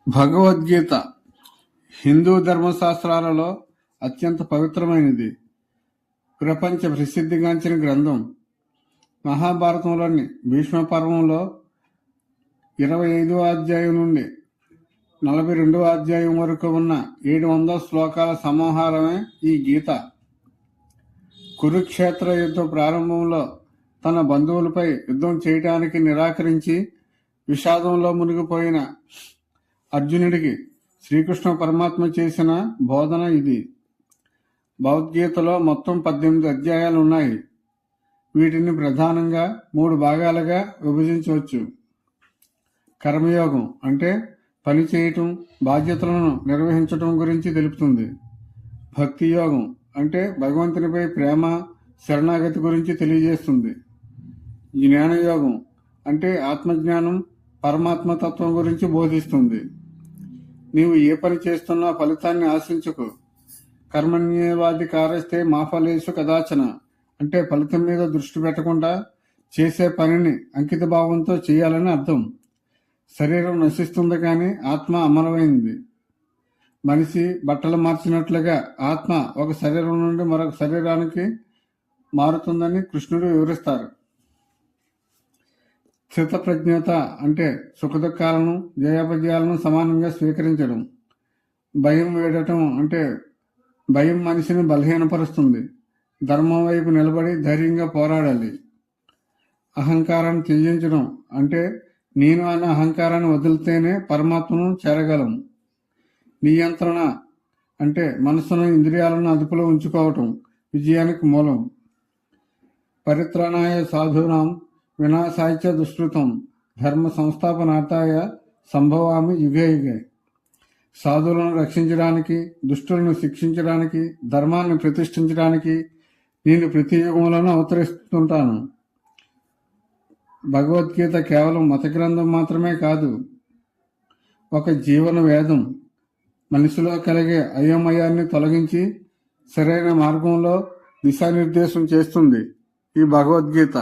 భగవద్గీత హిందూ ధర్మశాస్త్రాలలో అత్యంత పవిత్రమైనది. ప్రపంచ ప్రసిద్ధిగాంచిన గ్రంథం. మహాభారతంలోని భీష్మ పర్వంలో 25వ అధ్యాయం నుండి 42వ అధ్యాయం వరకు ఉన్న 700 శ్లోకాల సమాహారమే ఈ గీత. కురుక్షేత్ర యుద్ధ ప్రారంభంలో తన బంధువులపై యుద్ధం చేయడానికి నిరాకరించి విషాదంలో మునిగిపోయిన అర్జునుడికి శ్రీకృష్ణ పరమాత్మ చేసిన బోధన ఇది. భగవద్గీతలో మొత్తం 18 అధ్యాయాలు ఉన్నాయి. వీటిని ప్రధానంగా 3 భాగాలుగా విభజించవచ్చు. కర్మయోగం అంటే పని చేయటం, బాధ్యతలను నిర్వహించటం గురించి తెలుపుతుంది. భక్తి యోగం అంటే భగవంతునిపై ప్రేమ, శరణాగతి గురించి తెలియజేస్తుంది. జ్ఞానయోగం అంటే ఆత్మజ్ఞానం, పరమాత్మతత్వం గురించి బోధిస్తుంది. నీవు ఏ పని చేస్తున్నా ఫలితాన్ని ఆశించకు. కర్మణ్యేవాధికారస్తే మా ఫలేషు కదాచన అంటే ఫలితం మీద దృష్టి పెట్టకుండా చేసే పనిని అంకిత భావంతో చేయాలని అర్థం. శరీరం నశిస్తుంది కానీ ఆత్మ అమరమైంది. మనిషి బట్టలు మార్చినట్లుగా ఆత్మ ఒక శరీరం నుండి మరొక శరీరానికి మారుతుందని కృష్ణుడు వివరిస్తారు. స్థితప్రజ్ఞత అంటే సుఖదుఖాలను, జయాపజయాలను సమానంగా స్వీకరించడం. భయం వేడటం అంటే భయం మనిషిని బలహీనపరుస్తుంది. ధర్మం వైపు నిలబడి ధైర్యంగా పోరాడాలి. అహంకారాన్ని త్యజించడం అంటే నేను అనే అహంకారాన్ని వదిలితేనే పరమాత్మను చేరగలం. నియంత్రణ అంటే మనసును, ఇంద్రియాలను అదుపులో ఉంచుకోవటం విజయానికి మూలం. పరిత్రాణాయ సాధూనాం వినాశాయ దుష్కృతం ధర్మ సంస్థాపనార్థాయ సంభవామి యుగే యుగే. సాధువులను రక్షించడానికి, దుష్టులను శిక్షించడానికి, ధర్మాన్ని ప్రతిష్ఠించడానికి నేను ప్రతి యుగంలోనూ అవతరిస్తుంటాను. భగవద్గీత కేవలం మత గ్రంథం మాత్రమే కాదు, ఒక జీవన వేదం. మనిషిలో కలిగే అయోమయాన్ని తొలగించి సరైన మార్గంలో దిశానిర్దేశం చేస్తుంది ఈ భగవద్గీత.